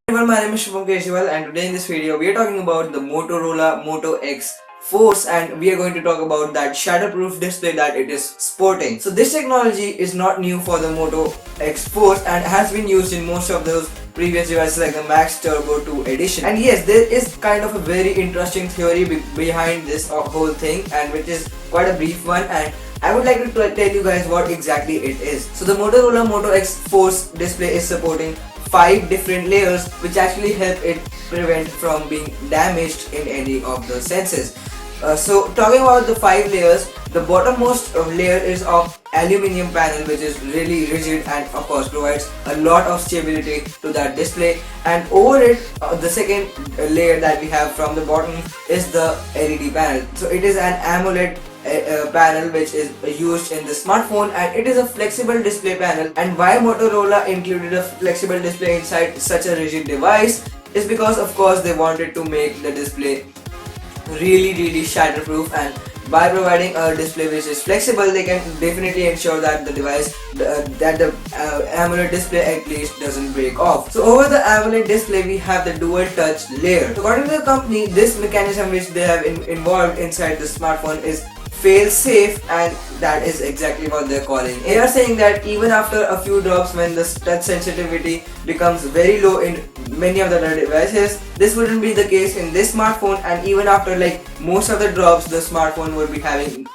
Everyone, my name is Shubham Kejriwal and today in this video we are talking about the Motorola MOTO X Force and we are going to talk about that Shatterproof display that it is sporting. So this technology is not new for the MOTO X Force and has been used in most of those previous devices like the Max Turbo 2 edition. And yes, there is kind of a very interesting theory behind this whole thing, and which is quite a brief one, and I would like to tell you guys what exactly it is. So the Motorola MOTO X Force display is supporting 5 different layers which actually help it prevent from being damaged in any of the senses. So talking about the 5 layers, the bottommost layer is of aluminium panel which is really rigid and of course provides a lot of stability to that display, and over it the second layer that we have from the bottom is the LED panel. So it is an AMOLED panel which is used in the smartphone, and it is a flexible display panel. And why Motorola included a flexible display inside such a rigid device is because of course they wanted to make the display really shatterproof, and by providing a display which is flexible they can definitely ensure that the device that the AMOLED display at least doesn't break off. So over the AMOLED display we have the dual touch layer. According to the company, this mechanism which they have involved inside the smartphone is fail safe, and that is exactly what they're calling. They are saying that even after a few drops, when the touch sensitivity becomes very low in many of the other devices, this wouldn't be the case in this smartphone, and even after like most of the drops the smartphone would be having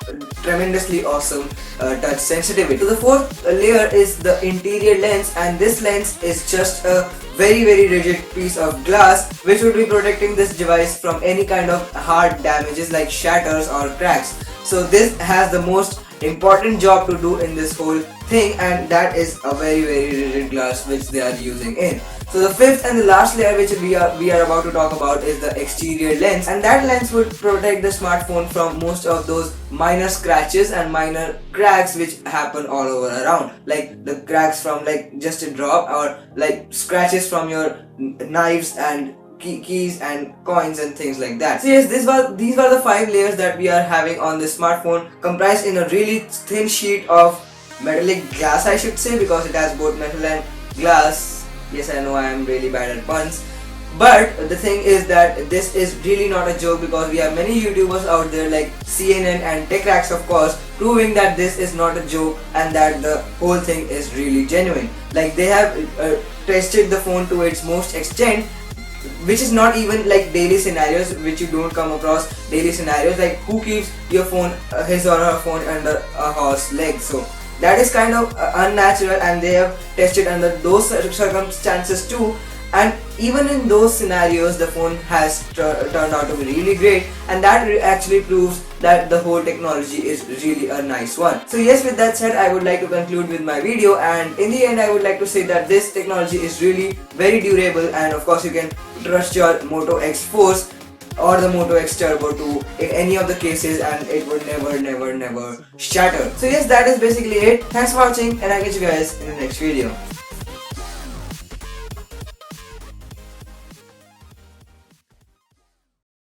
tremendously awesome touch sensitivity. So the fourth layer is the interior lens, and this lens is just a very rigid piece of glass which would be protecting this device from any kind of hard damages like shatters or cracks. So this has the most important job to do in this whole thing, and that is a very rigid glass which they are using in. So the fifth and the last layer which we are about to talk about is the exterior lens, and that lens would protect the smartphone from most of those minor scratches and minor cracks which happen all over around, like the cracks from like just a drop, or like scratches from your knives and keys and coins and things like that. So yes, these were the 5 layers that we are having on this smartphone, comprised in a really thin sheet of metallic glass, I should say, because it has both metal and glass. Yes, I know I am really bad at puns, but the thing is that this is really not a joke, because we have many YouTubers out there like CNN and TechRax of course proving that this is not a joke and that the whole thing is really genuine. Like they have tested the phone to its most extent, which is not even like daily scenarios, which you don't come across daily scenarios, like who keeps your phone, his or her phone under a horse leg. So that is kind of unnatural, and they have tested under those circumstances too, and even in those scenarios the phone has turned out to be really great, and that actually proves that the whole technology is really a nice one. So yes, with that said, I would like to conclude with my video, and in the end I would like to say that this technology is really very durable, and of course you can trust your MOTO X Force or the MOTO X Turbo 2 in any of the cases, and it would never shatter. So yes, that is basically it. Thanks for watching, and I'll catch you guys in the next video.